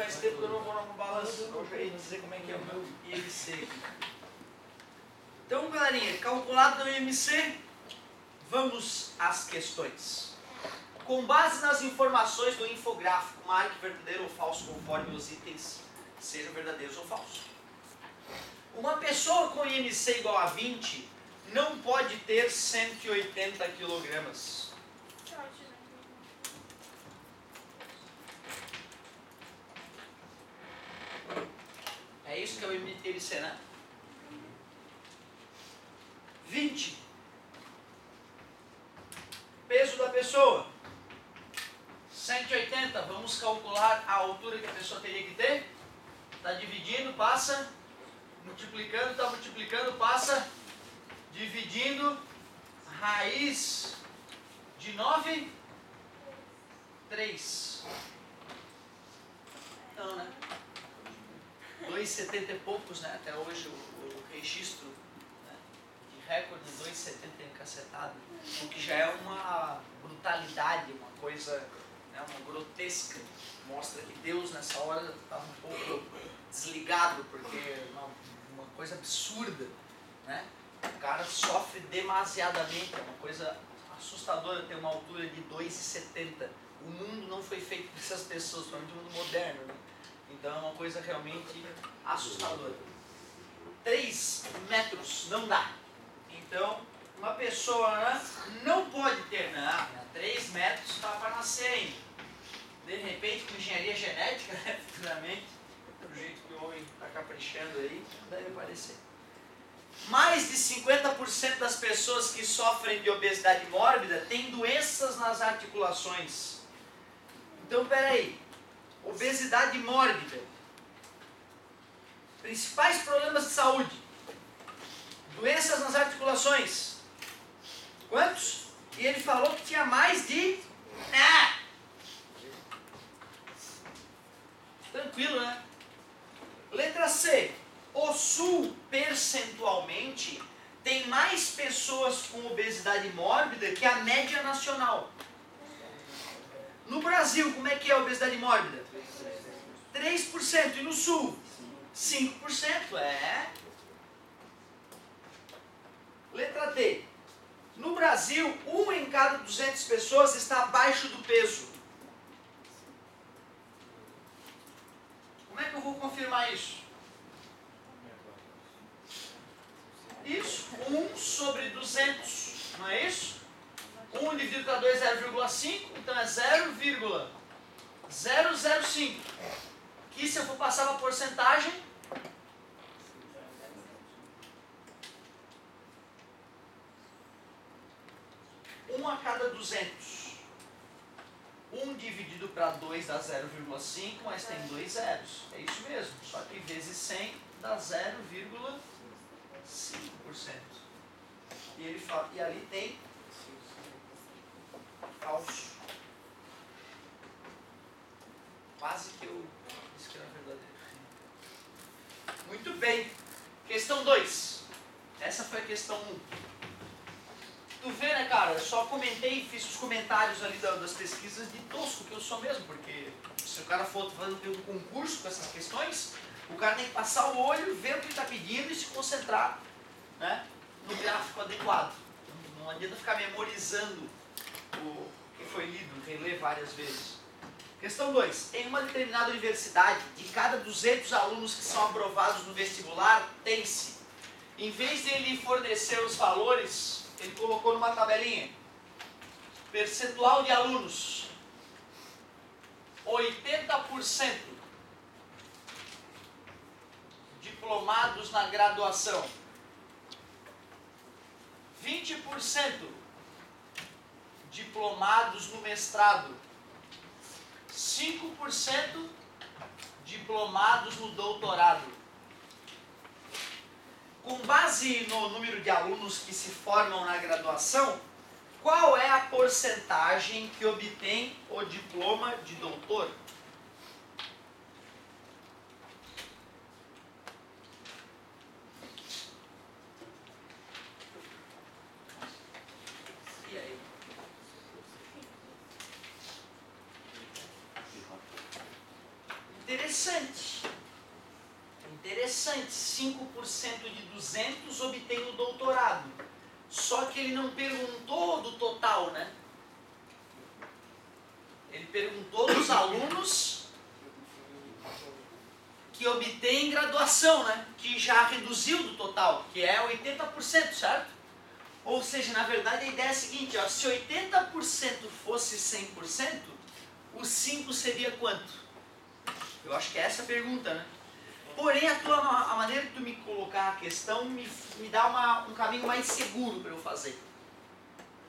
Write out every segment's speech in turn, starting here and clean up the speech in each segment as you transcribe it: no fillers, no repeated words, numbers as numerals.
faz tempo que eu não vou na balança. Eu já ia dizer como é que é o meu IMC. Então, galerinha, calculado no IMC, vamos às questões. Com base nas informações do infográfico, marque verdadeiro ou falso conforme os itens sejam verdadeiros ou falsos. Uma pessoa com IMC igual a 20 não pode ter 180 quilogramas. É isso que é o IMC, né? 20. Peso da pessoa. 180. Vamos calcular a altura que a pessoa teria que ter. Está dividindo, passa. Multiplicando, está multiplicando, passa. Dividindo. Raiz de 9. 3. Então, né? 2,70 e poucos, né? Até hoje o registro, né, de recorde de 2,70 encacetado, o que já é uma brutalidade, uma coisa, né, uma grotesca. Mostra que Deus nessa hora estava um pouco desligado, porque é uma coisa absurda, né? O cara sofre demasiadamente, é uma coisa assustadora ter uma altura de 2,70. O mundo não foi feito para essas pessoas, principalmente o mundo moderno, né? Então é uma coisa realmente assustadora. 3 metros não dá. Então, uma pessoa, né, não pode ter, 3 metros está para nascer ainda. De repente, com engenharia genética, né, futuramente, do jeito que o homem está caprichando aí, deve aparecer. Mais de 50% das pessoas que sofrem de obesidade mórbida têm doenças nas articulações. Então, peraí. Obesidade mórbida. Principais problemas de saúde. Doenças nas articulações. Quantos? E ele falou que tinha mais de... Tranquilo, né? Letra C. O Sul, percentualmente, tem mais pessoas com obesidade mórbida que a média nacional. No Brasil, como é que é a obesidade mórbida? 3%. E no Sul? 5%. É. Letra D. No Brasil, 1 em cada 200 pessoas está abaixo do peso. Como é que eu vou confirmar isso? Isso. 1 sobre 200. Não é isso? 1 dividido para 2 é 0,5. Então é 0,005. Que se eu for passar uma porcentagem... 1 a cada 200. 1 dividido para 2 dá 0,5, mas tem 2 zeros. É isso mesmo. Só que vezes 100 dá 0,5%. E ele fala, e ali tem falso. Quase que eu disse que era verdadeiro. Muito bem. Questão 2. Essa foi a questão 1. Tu vê, né, cara? Eu só comentei, fiz os comentários ali das pesquisas de tosco que eu sou mesmo, porque se o cara for fazendo um concurso com essas questões, o cara tem que passar o olho, ver o que ele está pedindo e se concentrar, né, no gráfico adequado. Não adianta ficar memorizando o que foi lido, reler várias vezes. Questão 2. Em uma determinada universidade, de cada 200 alunos que são aprovados no vestibular, tem-se, em vez de ele fornecer os valores, ele colocou numa tabelinha, percentual de alunos, 80% diplomados na graduação, 20% diplomados no mestrado, 5% diplomados no doutorado. Com base no número de alunos que se formam na graduação, qual é a porcentagem que obtém o diploma de doutor? E aí? 200 obtém o doutorado. Só que ele não perguntou do total, né? Ele perguntou dos alunos que obtêm graduação, né? Que já reduziu do total, que é 80%, certo? Ou seja, na verdade a ideia é a seguinte, ó, se 80% fosse 100%, o 5 seria quanto? Eu acho que é essa a pergunta, né? Porém, a maneira que tu me colocar a questão me dá um caminho mais seguro para eu fazer.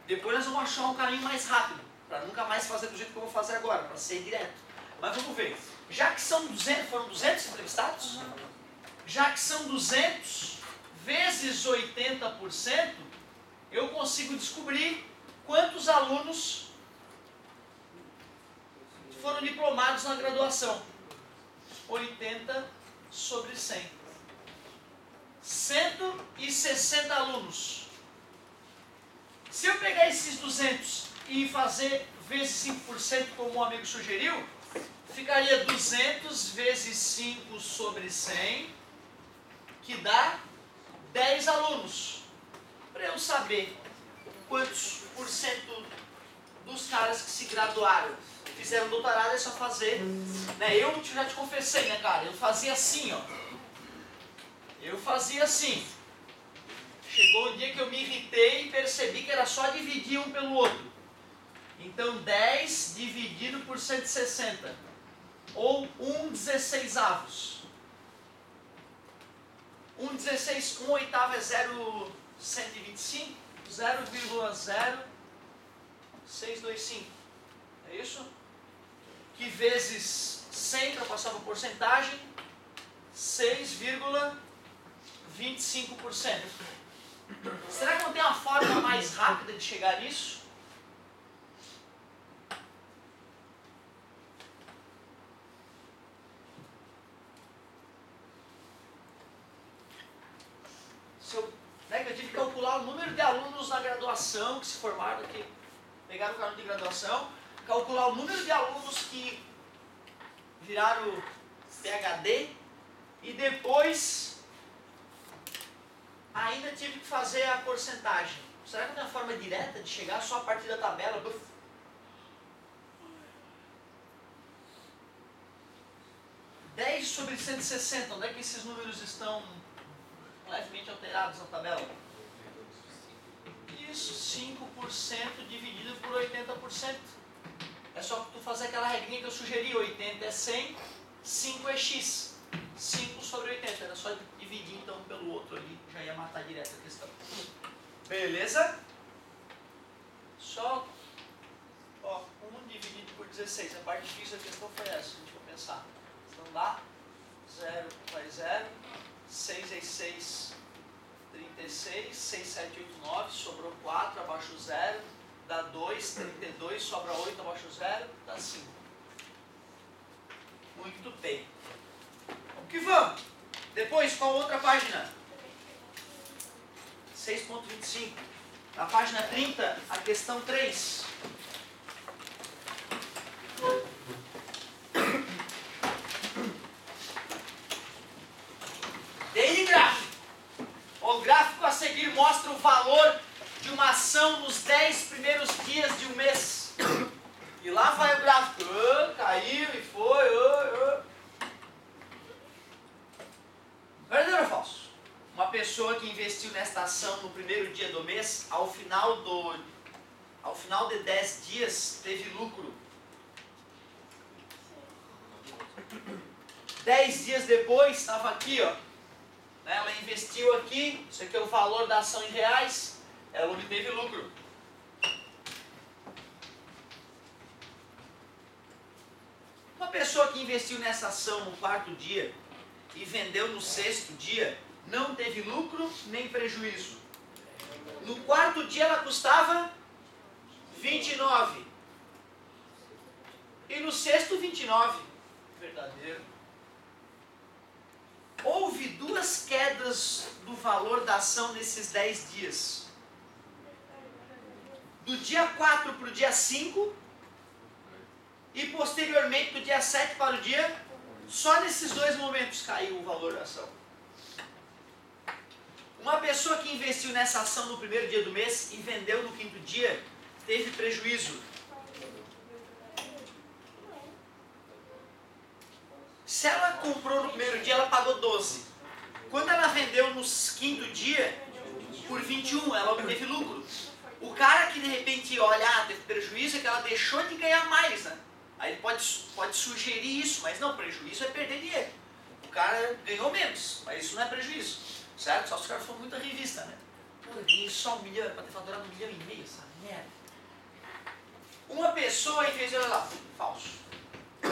Depois nós vamos achar um caminho mais rápido, para nunca mais fazer do jeito que eu vou fazer agora, para ser direto. Mas vamos ver. Já que são 200, foram 200 entrevistados? Já que são 200 vezes 80%, eu consigo descobrir quantos alunos foram diplomados na graduação. 80 sobre 100. 160 alunos. Se eu pegar esses 200 e fazer vezes 5%, como o amigo sugeriu, ficaria 200 vezes 5 sobre 100, que dá 10 alunos. Para eu saber quantos por cento dos caras que se graduaram fizeram doutorado, é só fazer, né? Eu já te confessei, né, cara? Eu fazia assim, ó. Eu fazia assim. Chegou um dia que eu me irritei e percebi que era só dividir um pelo outro. Então 10 dividido por 160. Ou 1/16. 1 oitavo é 0,125. 0,0625. É isso? Que vezes 100 para passar para porcentagem, 6,25%. Será que não tem uma forma mais rápida de chegar nisso? Que eu tive que calcular o número de alunos na graduação que se formaram, que pegaram o cargo de graduação, calcular o número de alunos que viraram PhD e depois ainda tive que fazer a porcentagem. Será que tem uma forma direta de chegar só a partir da tabela? Buf. (10 sobre 160). Onde é que esses números estão levemente alterados na tabela? Isso, 5% dividido por 80%. É só tu fazer aquela regrinha que eu sugeri, 80 é 100, 5 é x. 5 sobre 80, era só dividir então pelo outro ali, já ia matar direto a questão. Beleza? Só, ó, 1 dividido por 16, a parte difícil da questão foi essa, a gente vai pensar. Então dá 0 vai 0, 6 é 6, 36, 6, 7, 8, 9, sobrou 4, abaixo 0, dá 2, 32, sobra 8, abaixo 0, dá 5. Muito bem. Vamos que vamos. Depois, qual outra página? 6.25. Na página 30, a questão 3. Daily gráfico. O gráfico a seguir mostra o valor de uma ação nos 10 primeiros dias de um mês. E lá vai o gráfico. Caiu e foi. Verdadeiro ou falso? Uma pessoa que investiu nesta ação no primeiro dia do mês, ao final de 10 dias, teve lucro. 10 dias depois, estava aqui, ó. Ela investiu aqui, isso aqui é o valor da ação em reais, ela obteve lucro. Uma pessoa que investiu nessa ação no quarto dia e vendeu no sexto dia, não teve lucro nem prejuízo. No quarto dia ela custava 29. E no sexto 29. Verdadeiro. Houve duas quedas do valor da ação nesses 10 dias. Do dia 4 para o dia 5 e posteriormente do dia 7 para o dia, só nesses dois momentos caiu o valor da ação. Uma pessoa que investiu nessa ação no primeiro dia do mês e vendeu no quinto dia, teve prejuízo. Se ela comprou no primeiro dia, ela pagou 12. Quando ela vendeu no quinto dia, por 21, ela obteve lucro. O cara que de repente olha, teve prejuízo, é que ela deixou de ganhar mais, né? Aí ele pode sugerir isso, mas não, prejuízo é perder dinheiro. O cara ganhou menos, mas isso não é prejuízo, certo? Só se o cara for muita revista, né? Pô, eu ganhei só 1 milhão, para ter faturado 1,5 milhão, essa merda. Uma pessoa fez, olha lá, falso.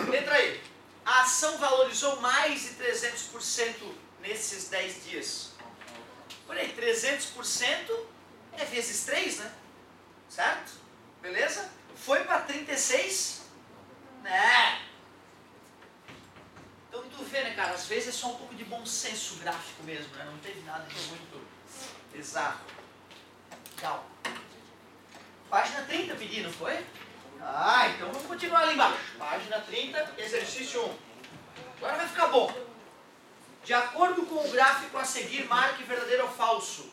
Letra E. A ação valorizou mais de 300% nesses 10 dias. Olha aí, 300% é vezes 3, né? Certo? Beleza? Foi para 36? Né? Então tu vê, né, cara? Às vezes é só um pouco de bom senso gráfico mesmo, né? Não teve nada de muito bizarro. Legal. Página 30 pedindo, foi? Então vamos continuar ali embaixo. Página 30, exercício 1. Agora vai ficar bom. De acordo com o gráfico a seguir, marque verdadeiro ou falso.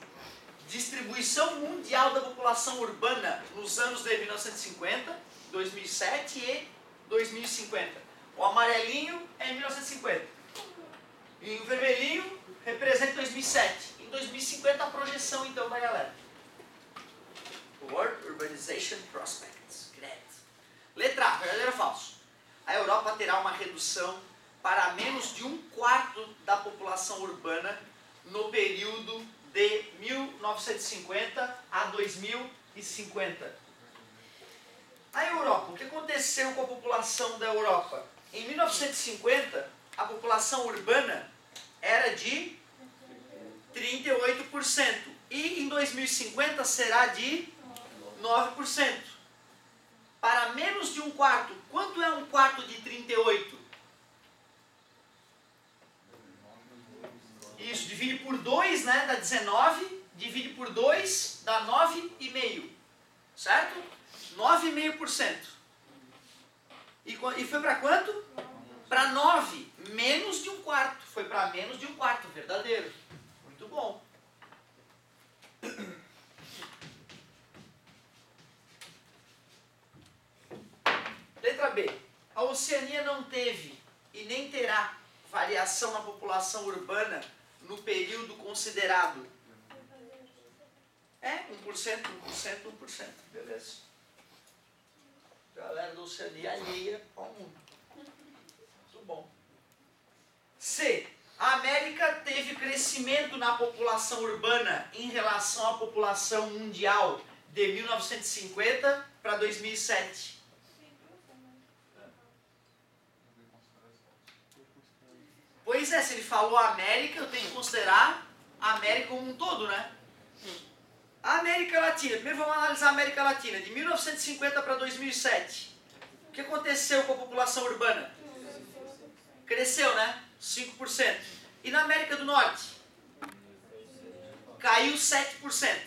Distribuição mundial da população urbana nos anos de 1950, 2007 e 2050. O amarelinho é em 1950. E o vermelhinho representa 2007. Em 2050 a projeção então da galera. World Urbanization Prospects. Letra A, verdadeiro ou falso? A Europa terá uma redução para menos de 1/4 da população urbana no período de 1950 a 2050. A Europa, o que aconteceu com a população da Europa? Em 1950, a população urbana era de 38% e em 2050 será de 9%. Para menos de 1/4, quanto é 1/4 de 38? Isso, divide por 2, né, dá 19, divide por 2, dá 9,5, certo? 9,5%. E foi para quanto? Para 9, menos de 1/4, foi para menos de 1/4, verdadeiro. Muito bom. Letra B. A Oceania não teve e nem terá variação na população urbana no período considerado. 1%, 1%, 1%. Beleza. Galera da Oceania alheia ao mundo. Muito bom. C. A América teve crescimento na população urbana em relação à população mundial de 1950 para 2007. Pois é, se ele falou América, eu tenho que considerar a América como um todo, né? A América Latina, primeiro vamos analisar a América Latina, de 1950 para 2007. O que aconteceu com a população urbana? Cresceu, né? 5%. E na América do Norte? Caiu 7%.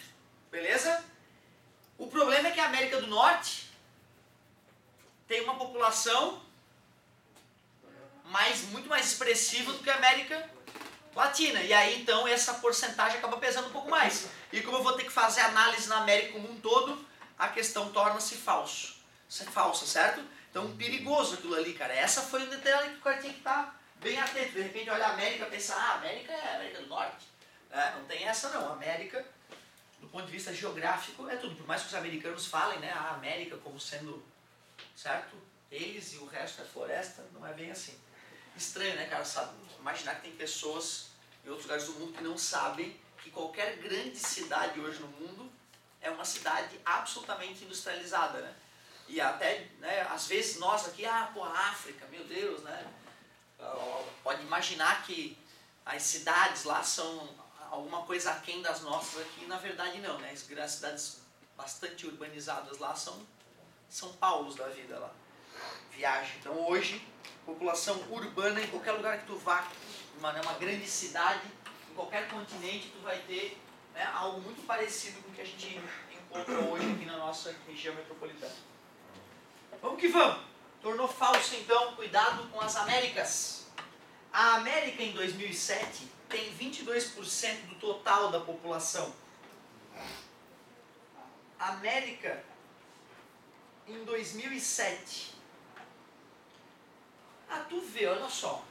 Beleza? O problema é que a América do Norte tem uma população muito mais expressiva do que a América Latina. E aí, então, essa porcentagem acaba pesando um pouco mais. E como eu vou ter que fazer análise na América como um todo, a questão torna-se falsa, certo? Então, perigoso aquilo ali, cara. Essa foi o detalhe que o cara tinha que estar bem atento. De repente, olha a América e pensa, a América é a América do Norte. Não tem essa, não. A América, do ponto de vista geográfico, é tudo. Por mais que os americanos falem, né, a América como sendo, certo? Eles e o resto é floresta, não é bem assim. Estranho, né, cara? Sabe? Imaginar que tem pessoas em outros lugares do mundo que não sabem que qualquer grande cidade hoje no mundo é uma cidade absolutamente industrializada, né? E até, né, às vezes nós aqui, a África, meu Deus, né? Pode imaginar que as cidades lá são alguma coisa aquém das nossas aqui, na verdade não, né? As grandes cidades bastante urbanizadas lá são São Paulos da vida lá. Viagem. Então hoje, população urbana, em qualquer lugar que tu vá, uma grande cidade, em qualquer continente, tu vai ter, né, algo muito parecido com o que a gente encontra hoje aqui na nossa região metropolitana. Vamos que vamos! Tornou falso então, cuidado com as Américas. A América em 2007 tem 22% do total da população. América, em 2007. Ah, tu vê, olha só.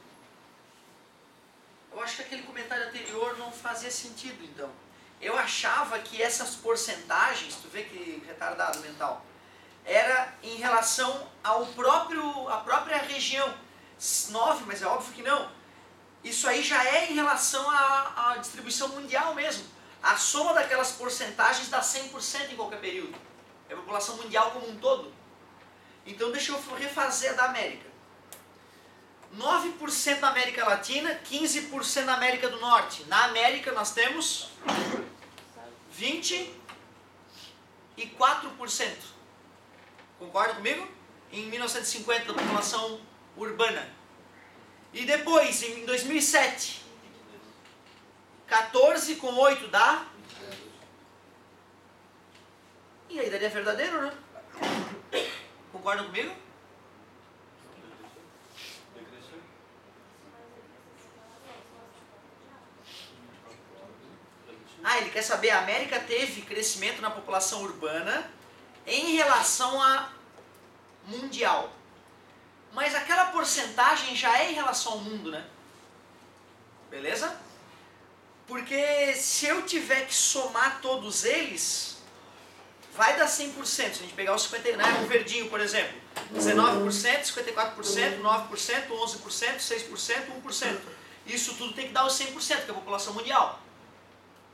Eu acho que aquele comentário anterior não fazia sentido, então. Eu achava que essas porcentagens, tu vê que retardado mental, era em relação à própria região. 9, mas é óbvio que não. Isso aí já é em relação à distribuição mundial mesmo. A soma daquelas porcentagens dá 100% em qualquer período. É a população mundial como um todo. Então deixa eu refazer a da América. 9% na América Latina, 15% na América do Norte. Na América nós temos 24%. Concorda comigo? Em 1950, da população urbana. E depois, em 2007, 14 com 8 dá? E aí daria verdadeiro, né? Concorda comigo? Ah, ele quer saber, a América teve crescimento na população urbana em relação à mundial. Mas aquela porcentagem já é em relação ao mundo, né? Beleza? Porque se eu tiver que somar todos eles, vai dar 100%. Se a gente pegar o 50, né, o verdinho, por exemplo. 19%, 54%, 9%, 11%, 6%, 1%. Isso tudo tem que dar os 100%, que é a população mundial.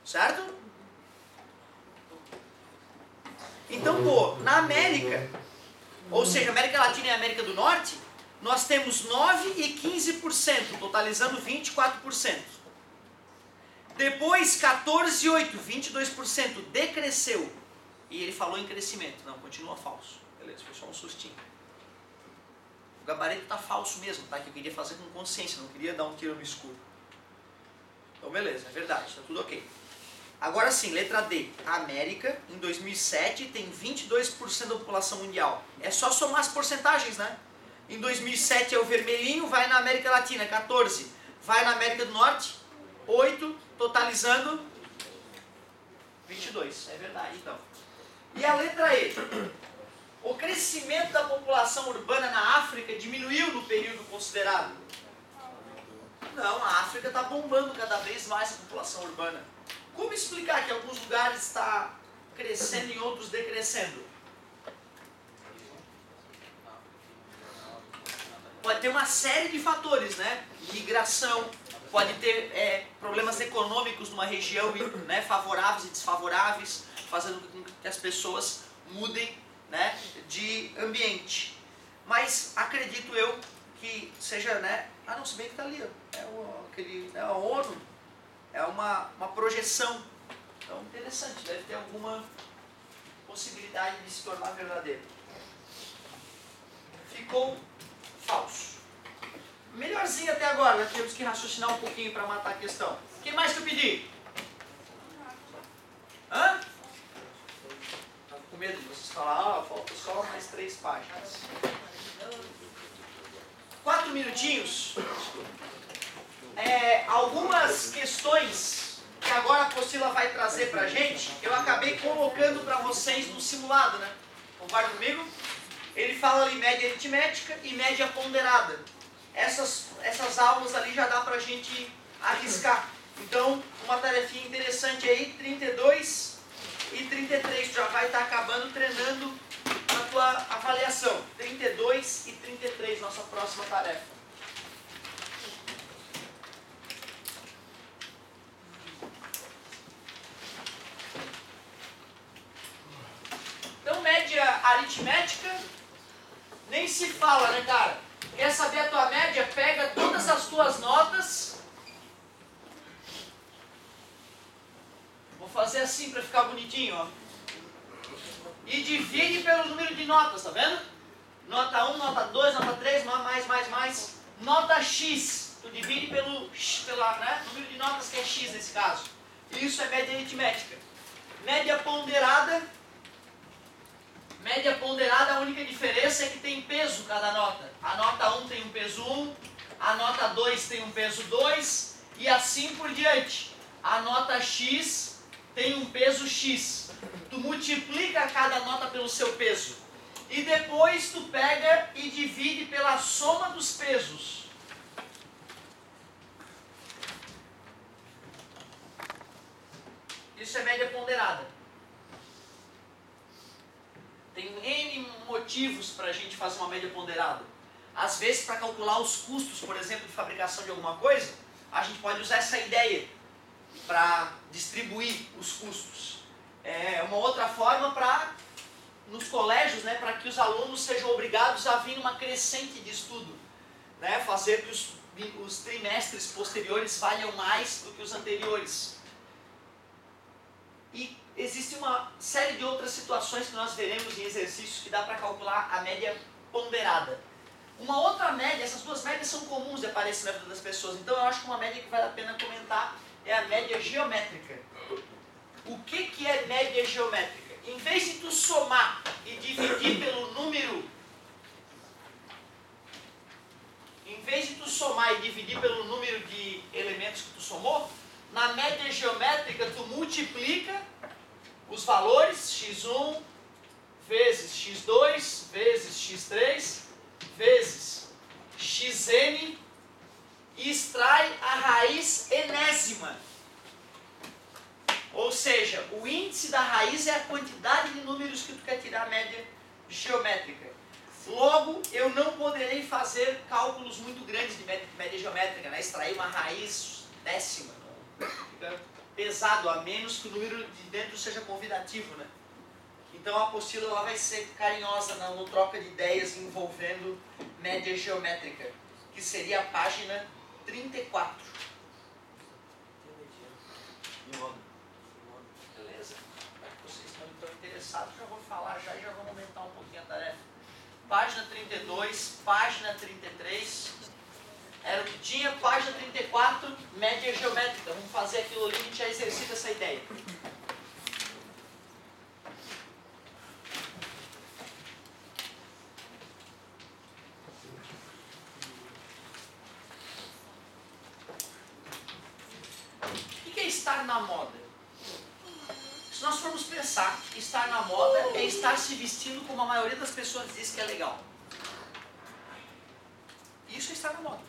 Certo? Então, pô, na América, ou seja, América Latina e América do Norte, nós temos 9% e 15%, totalizando 24%. Depois, 14% e 8%, 22%, decresceu. E ele falou em crescimento. Não, continua falso. Beleza, foi só um sustinho. O gabarito está falso mesmo, tá? Que eu queria fazer com consciência, não queria dar um tiro no escuro. Então, beleza, é verdade, está tudo ok. Agora sim, letra D. A América, em 2007, tem 22% da população mundial. É só somar as porcentagens, né? Em 2007 é o vermelhinho, vai na América Latina, 14. Vai na América do Norte, 8, totalizando 22. É verdade, então. E a letra E. O crescimento da população urbana na África diminuiu no período considerado? Não, a África está bombando cada vez mais a população urbana. Como explicar que em alguns lugares está crescendo e em outros decrescendo? Pode ter uma série de fatores, né? Migração, pode ter problemas econômicos numa região, né? Favoráveis e desfavoráveis, fazendo com que as pessoas mudem, né? De ambiente. Mas acredito eu que seja, né? Ah, não, se bem que está ali, ó. A ONU. É uma projeção. Então, interessante. Deve ter alguma possibilidade de se tornar verdadeiro. Ficou falso. Melhorzinho até agora. Né? Temos que raciocinar um pouquinho para matar a questão. O que mais que eu pedi? Hã? Estava com medo de vocês falarem. Falta só mais 3 páginas. 4 minutinhos. Algumas questões que agora a apostila vai trazer pra gente, eu acabei colocando para vocês no simulado, né? Concorda comigo? Ele fala ali média aritmética e média ponderada. Essas aulas ali já dá pra gente arriscar. Então, uma tarefinha interessante aí, 32 e 33, tu já vai estar acabando treinando a tua avaliação. 32 e 33, nossa próxima tarefa. Então, média aritmética, nem se fala, né, cara? Quer saber a tua média? Pega todas as tuas notas. Vou fazer assim para ficar bonitinho, ó. E divide pelo número de notas, tá vendo? Nota 1, nota 2, nota 3, mais. Nota X. Tu divide pelo número de notas que é X nesse caso. Isso é média aritmética. Média ponderada. Média ponderada, a única diferença é que tem peso cada nota. A nota 1 tem um peso 1, a nota 2 tem um peso 2, e assim por diante. A nota X tem um peso X. Tu multiplica cada nota pelo seu peso. E depois tu pega e divide pela soma dos pesos. Isso é média ponderada. Tem N motivos para a gente fazer uma média ponderada. Às vezes, para calcular os custos, por exemplo, de fabricação de alguma coisa, a gente pode usar essa ideia para distribuir os custos. É uma outra forma para, nos colégios, né, para que os alunos sejam obrigados a vir numa crescente de estudo, né, fazer que os trimestres posteriores falham mais do que os anteriores. E existe uma série de outras situações que nós veremos em exercícios que dá para calcular a média ponderada. Uma outra média, essas duas médias são comuns de aparecer na vida das pessoas, então eu acho que uma média que vale a pena comentar é a média geométrica. O que é média geométrica? Em vez de tu somar e dividir pelo número, de elementos que tu somou, na média geométrica tu multiplica os valores x1 vezes x2 vezes x3 vezes xn e extrai a raiz enésima. Ou seja, o índice da raiz é a quantidade de números que tu quer tirar a média geométrica. Logo, eu não poderei fazer cálculos muito grandes de média geométrica, né? Extrair uma raiz décima. Fica pesado, a menos que o número de dentro seja convidativo, né? Então a apostila lá vai ser carinhosa no troca de ideias envolvendo média geométrica, que seria a página 34. Beleza? Para que vocês estão interessados, já vou falar já e já vamos aumentar um pouquinho a tarefa. Página 32, página 33, era o que tinha, página 34, média geométrica. Vamos fazer aquilo ali e a gente já exercita essa ideia. O que é estar na moda? Se nós formos pensar que estar na moda é estar se vestindo como a maioria das pessoas diz que é legal. Isso é estar na moda.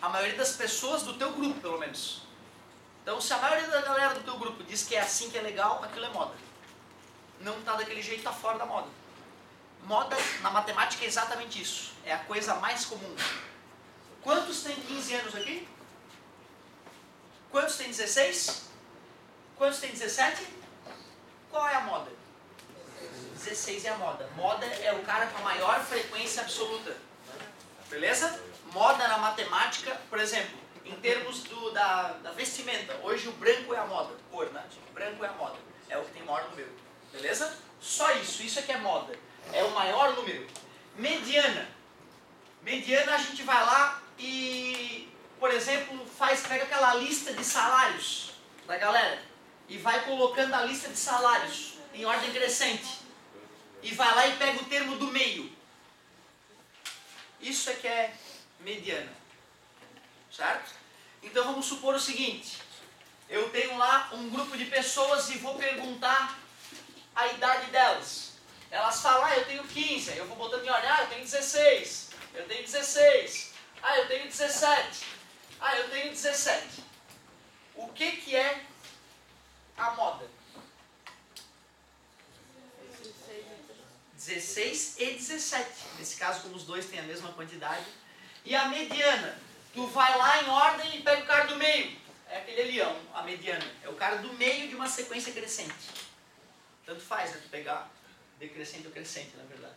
A maioria das pessoas do teu grupo, pelo menos. Então, se a maioria da galera do teu grupo diz que é assim que é legal, aquilo é moda. Não está daquele jeito, está fora da moda. Moda, na matemática, é exatamente isso. É a coisa mais comum. Quantos têm 15 anos aqui? Quantos têm 16? Quantos têm 17? Qual é a moda? 16 é a moda. Moda é o cara com a maior frequência absoluta. Beleza? Moda na matemática, por exemplo, em termos da vestimenta. Hoje o branco é a moda. Cor, né? Branco é a moda. É o que tem maior número. Beleza? Só isso. Isso é que é moda. É o maior número. Mediana. Mediana a gente vai lá e, por exemplo, pega aquela lista de salários da galera e vai colocando a lista de salários em ordem crescente. E vai lá e pega o termo do meio. Isso é que é mediana. Certo? Então vamos supor o seguinte. Eu tenho lá um grupo de pessoas e vou perguntar a idade delas. Elas falam, eu tenho 15. Eu vou botando em ordem, eu tenho 16. Eu tenho 16. Eu tenho 17. Eu tenho 17. O que é a moda? 16 e 17. Nesse caso, como os dois têm a mesma quantidade. E a mediana? Tu vai lá em ordem e pega o cara do meio. É aquele ali, a mediana. É o cara do meio de uma sequência crescente. Tanto faz, né? Tu pegar decrescente ou crescente, na verdade.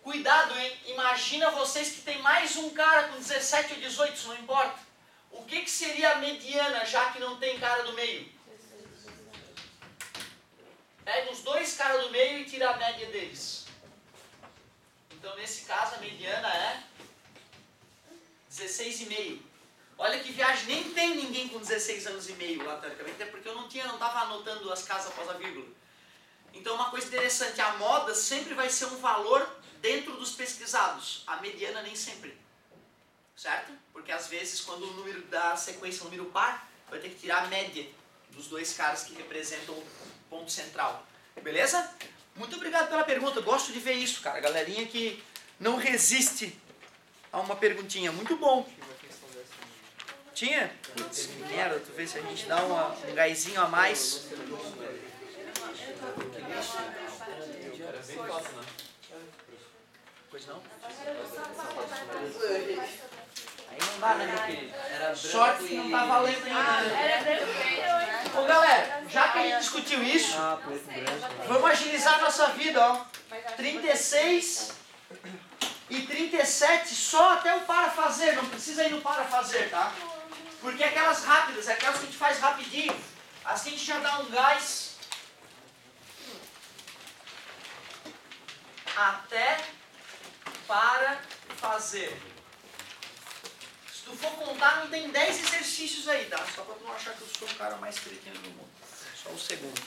Cuidado, hein? Imagina vocês que tem mais um cara com 17 ou 18, isso não importa. O que seria a mediana, já que não tem cara do meio? Pega os dois caras do meio e tira a média deles. Então, nesse caso, a mediana é 16,5. Olha que viagem, nem tem ninguém com 16 anos e meio lá, teoricamente, até porque eu não estava anotando as casas após a vírgula. Então, uma coisa interessante, a moda sempre vai ser um valor dentro dos pesquisados. A mediana nem sempre. certo? Porque às vezes quando o número da sequência é um número par, vai ter que tirar a média dos dois caras que representam o ponto central. Beleza? Muito obrigado pela pergunta, eu gosto de ver isso, cara. Galerinha que não resiste a uma perguntinha. Muito bom. Tinha? Putz, que merda, tu vê se a gente dá um gásinho a mais. Pois não? Aí não dá, né, meu querido? Sorte que não tá valendo ainda. Ô galera, já que a gente discutiu isso, vamos agilizar a nossa vida, ó. 36 e 37 só até o para fazer, não precisa ir no para fazer, tá? Porque aquelas rápidas, aquelas que a gente faz rapidinho, assim a gente já dá um gás até para fazer. Se tu for contar, não tem 10 exercícios aí, tá? Só pra tu não achar que eu sou o cara mais cretino do mundo. Só o segundo.